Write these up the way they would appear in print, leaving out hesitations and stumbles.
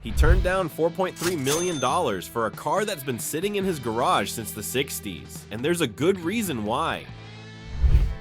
He turned down $4.3 million for a car that's been sitting in his garage since the 60s, and there's a good reason why.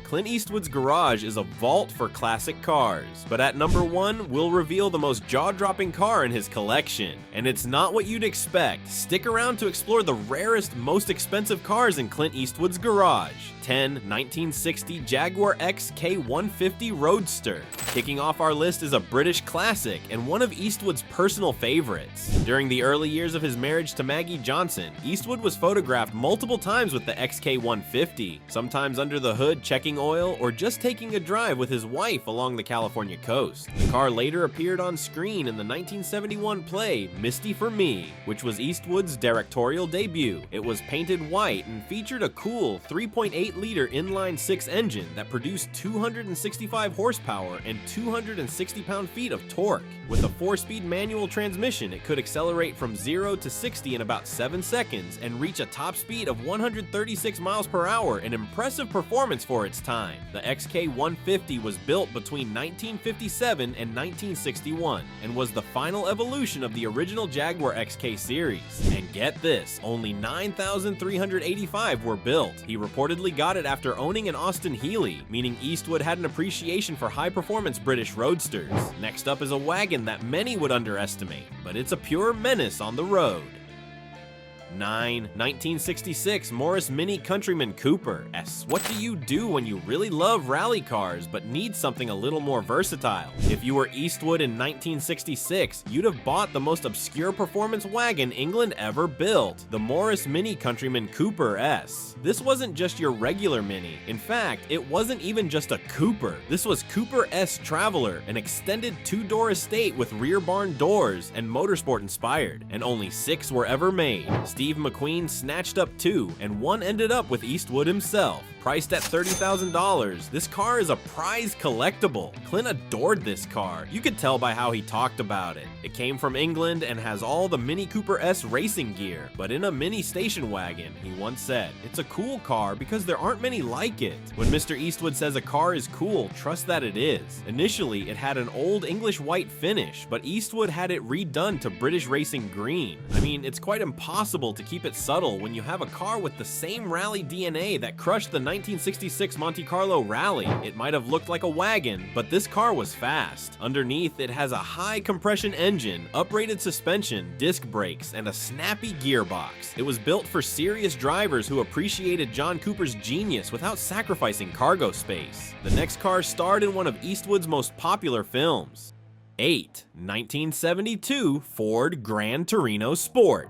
Clint Eastwood's garage is a vault for classic cars, but at number 1, we'll reveal the most jaw-dropping car in his collection. And it's not what you'd expect. Stick around to explore the rarest, most expensive cars in Clint Eastwood's garage. 1960 Jaguar XK150 Roadster. Kicking off our list is a British classic and one of Eastwood's personal favorites. During the early years of his marriage to Maggie Johnson, Eastwood was photographed multiple times with the XK150, sometimes under the hood checking oil or just taking a drive with his wife along the California coast. The car later appeared on screen in the 1971 play Misty for Me, which was Eastwood's directorial debut. It was painted white and featured a cool 3.8-liter inline-six engine that produced 265 horsepower and 260 pound-feet of torque. With a 4-speed manual transmission, it could accelerate from 0 to 60 in about 7 seconds and reach a top speed of 136 miles per hour, an impressive performance for its time. The XK150 was built between 1957 and 1961 and was the final evolution of the original Jaguar XK series. And get this, only 9,385 were built. He reportedly got it after owning an Austin Healey, meaning Eastwood had an appreciation for high-performance British roadsters. Next up is a wagon that many would underestimate, but it's a pure menace on the road. 9. 1966 Morris Mini Countryman Cooper S. What do you do when you really love rally cars but need something a little more versatile? If you were Eastwood in 1966, you'd have bought the most obscure performance wagon England ever built, the Morris Mini Countryman Cooper S. This wasn't just your regular Mini. In fact, it wasn't even just a Cooper. This was Cooper S Traveler, an extended 2-door estate with rear barn doors and motorsport inspired, and only 6 were ever made. Steve McQueen snatched up 2, and 1 ended up with Eastwood himself. Priced at $30,000, this car is a prize collectible. Clint adored this car. You could tell by how he talked about it. It came from England and has all the Mini Cooper S racing gear, but in a mini station wagon, he once said. It's a cool car because there aren't many like it. When Mr. Eastwood says a car is cool, trust that it is. Initially, it had an old English white finish, but Eastwood had it redone to British racing green. I mean, it's quite impossible to keep it subtle when you have a car with the same rally DNA that crushed the 1966 Monte Carlo Rally. It might have looked like a wagon, but this car was fast. Underneath, it has a high compression engine, uprated suspension, disc brakes, and a snappy gearbox. It was built for serious drivers who appreciated John Cooper's genius without sacrificing cargo space. The next car starred in one of Eastwood's most popular films. 8. 1972 Ford Gran Torino Sport.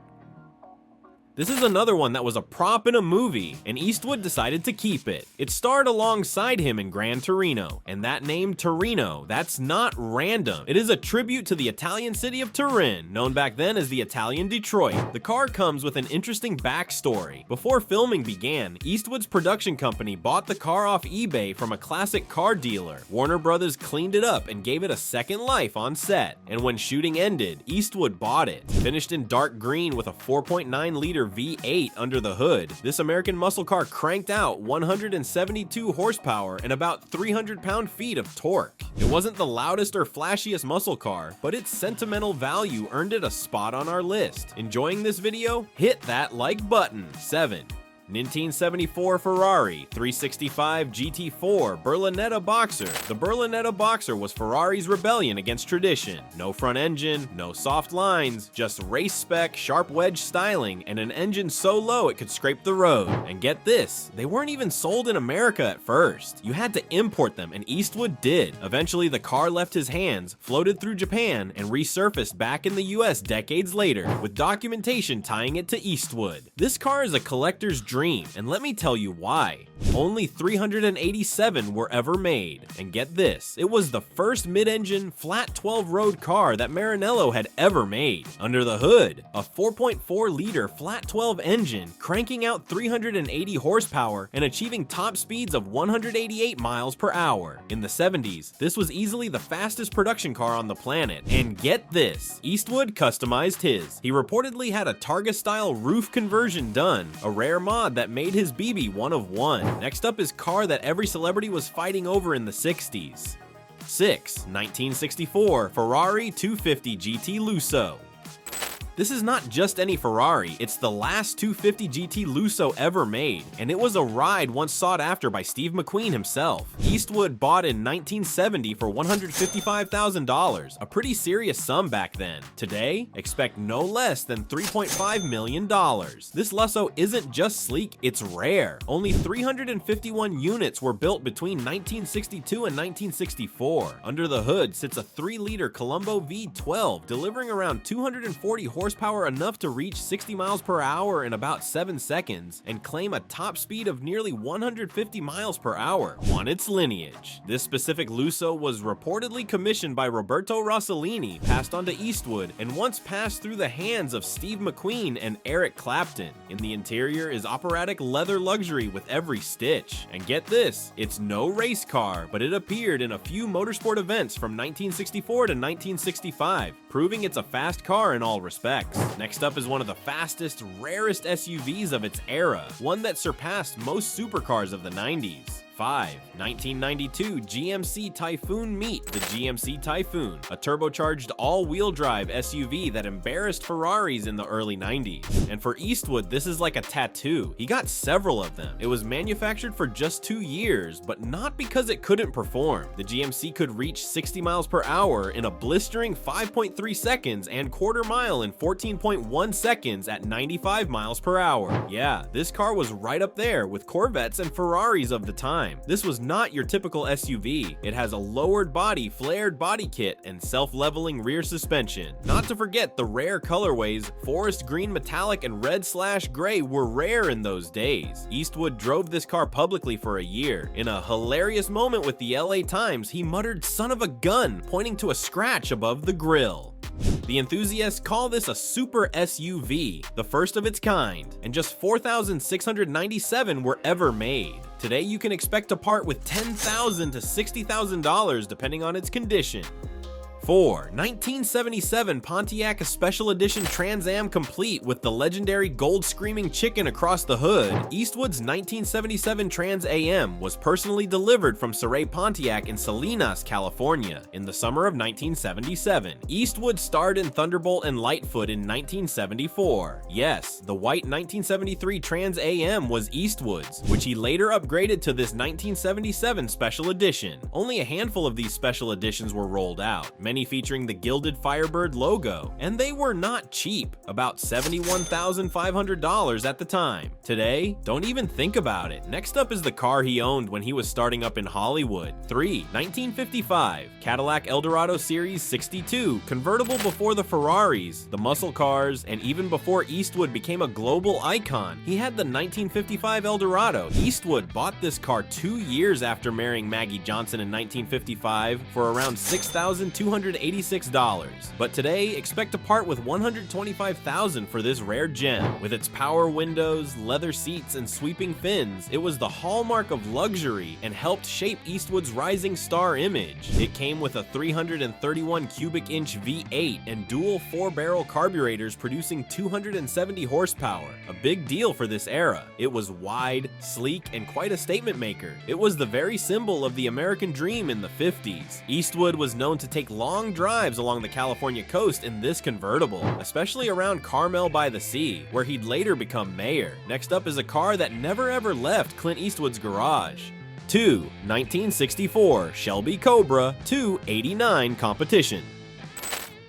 This is another one that was a prop in a movie, and Eastwood decided to keep it. It starred alongside him in Gran Torino, and that name Torino, that's not random. It is a tribute to the Italian city of Turin, known back then as the Italian Detroit. The car comes with an interesting backstory. Before filming began, Eastwood's production company bought the car off eBay from a classic car dealer. Warner Brothers cleaned it up and gave it a second life on set, and when shooting ended, Eastwood bought it. Finished in dark green with a 4.9-liter V8 under the hood, this American muscle car cranked out 172 horsepower and about 300 pound-feet of torque. It wasn't the loudest or flashiest muscle car, but its sentimental value earned it a spot on our list. Enjoying this video? Hit that like button. 7. 1974 Ferrari 365 GT4 Berlinetta Boxer. The Berlinetta Boxer was Ferrari's rebellion against tradition. No front engine, no soft lines, just race spec, sharp wedge styling, and an engine so low it could scrape the road. And get this, they weren't even sold in America at first. You had to import them, and Eastwood did. Eventually, the car left his hands, floated through Japan, and resurfaced back in the US decades later, with documentation tying it to Eastwood. This car is a collector's dream, and let me tell you why. Only 387 were ever made, and get this, it was the first mid-engine flat 12 road car that Maranello had ever made. Under the hood, a 4.4-liter flat 12 engine cranking out 380 horsepower and achieving top speeds of 188 miles per hour. In the 70s, this was easily the fastest production car on the planet, and get this, Eastwood customized his. He reportedly had a Targa-style roof conversion done, a rare mod that made his BB one of one. Next up is car that every celebrity was fighting over in the 60s. 6. 1964 Ferrari 250 GT Luso. This is not just any Ferrari, it's the last 250 GT Luso ever made, and it was a ride once sought after by Steve McQueen himself. Eastwood bought in 1970 for $155,000, a pretty serious sum back then. Today, expect no less than $3.5 million. This Luso isn't just sleek, it's rare. Only 351 units were built between 1962 and 1964. Under the hood sits a 3-liter Colombo V12, delivering around 240 horsepower, enough to reach 60 miles per hour in about 7 seconds and claim a top speed of nearly 150 miles per hour on its lineage. This specific Luso was reportedly commissioned by Roberto Rossellini, passed on to Eastwood, and once passed through the hands of Steve McQueen and Eric Clapton. In the interior is operatic leather luxury with every stitch. And get this, it's no race car, but it appeared in a few motorsport events from 1964 to 1965, proving it's a fast car in all respects. Next up is one of the fastest, rarest SUVs of its era, one that surpassed most supercars of the 90s. 1992 GMC Typhoon. Meet the GMC Typhoon, a turbocharged all-wheel drive SUV that embarrassed Ferraris in the early 90s. And for Eastwood, this is like a tattoo. He got several of them. It was manufactured for just 2 years, but not because it couldn't perform. The GMC could reach 60 miles per hour in a blistering 5.3 seconds and quarter mile in 14.1 seconds at 95 miles per hour. Yeah, this car was right up there with Corvettes and Ferraris of the time. This was not your typical SUV. It has a lowered body, flared body kit, and self-leveling rear suspension. Not to forget the rare colorways. Forest green metallic and red/gray were rare in those days. Eastwood drove this car publicly for a year. In a hilarious moment with the LA Times, he muttered "son of a gun," pointing to a scratch above the grille. The enthusiasts call this a super SUV, the first of its kind, and just 4,697 were ever made. Today you can expect to part with $10,000 to $60,000 depending on its condition. 1977 Pontiac Special Edition Trans Am complete with the legendary gold screaming chicken across the hood. Eastwood's 1977 Trans Am was personally delivered from Saray Pontiac in Salinas, California in the summer of 1977. Eastwood starred in Thunderbolt and Lightfoot in 1974. Yes, the white 1973 Trans Am was Eastwood's, which he later upgraded to this 1977 Special Edition. Only a handful of these special editions were rolled out, many featuring the gilded Firebird logo, and they were not cheap, about $71,500 at the time. Today, don't even think about it. Next up is the car he owned when he was starting up in Hollywood. 1955 Cadillac Elorado Series 62, convertible before the Ferraris, the muscle cars, and even before Eastwood became a global icon. He had the 1955 Eldorado. Eastwood bought this car 2 years after marrying Maggie Johnson in 1955 for around $6,286. But today, expect to part with $125,000 for this rare gem. With its power windows, leather seats, and sweeping fins, it was the hallmark of luxury and helped shape Eastwood's rising star image. It came with a 331 cubic inch V8 and dual 4-barrel carburetors producing 270 horsepower, a big deal for this era. It was wide, sleek, and quite a statement maker. It was the very symbol of the American dream in the 50s. Eastwood was known to take long drives along the California coast in this convertible, especially around Carmel by the Sea, where he'd later become mayor. Next up is a car that never ever left Clint Eastwood's garage. 1964 Shelby Cobra 289 Competition.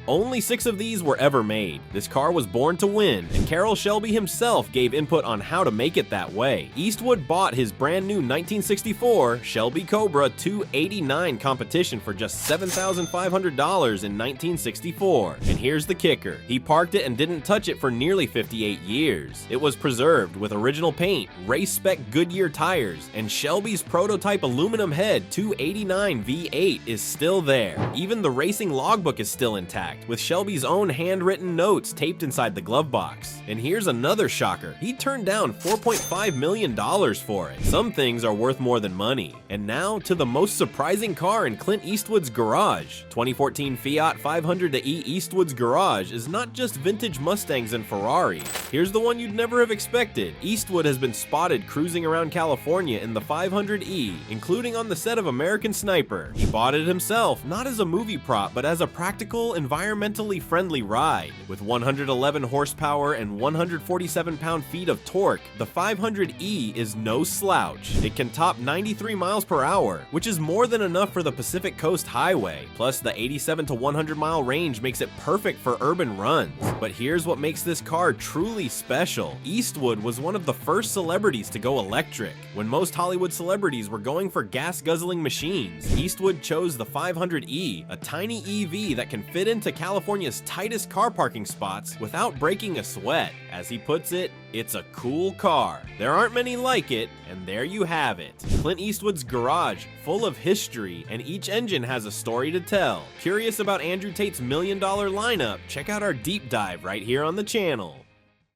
Only 6 of these were ever made. This car was born to win, and Carroll Shelby himself gave input on how to make it that way. Eastwood bought his brand new 1964 Shelby Cobra 289 Competition for just $7,500 in 1964. And here's the kicker. He parked it and didn't touch it for nearly 58 years. It was preserved with original paint, race-spec Goodyear tires, and Shelby's prototype aluminum head 289 V8 is still there. Even the racing logbook is still intact, with Shelby's own handwritten notes taped inside the glove box. And here's another shocker. He turned down $4.5 million for it. Some things are worth more than money. And now to the most surprising car in Clint Eastwood's garage. 2014 Fiat 500e Eastwood's garage is not just vintage Mustangs and Ferraris. Here's the one you'd never have expected. Eastwood has been spotted cruising around California in the 500e, including on the set of American Sniper. He bought it himself, not as a movie prop, but as a practical, environmental environmentally friendly ride. With 111 horsepower and 147 pound-feet of torque, the 500e is no slouch. It can top 93 miles per hour, which is more than enough for the Pacific Coast Highway. Plus, the 87 to 100 mile range makes it perfect for urban runs. But here's what makes this car truly special. Eastwood was one of the first celebrities to go electric. When most Hollywood celebrities were going for gas-guzzling machines, Eastwood chose the 500e, a tiny EV that can fit into California's tightest car parking spots without breaking a sweat. As he puts it, it's a cool car. There aren't many like it, and there you have it. Clint Eastwood's garage, full of history, and each engine has a story to tell. Curious about Andrew Tate's $1 million lineup? Check out our deep dive right here on the channel.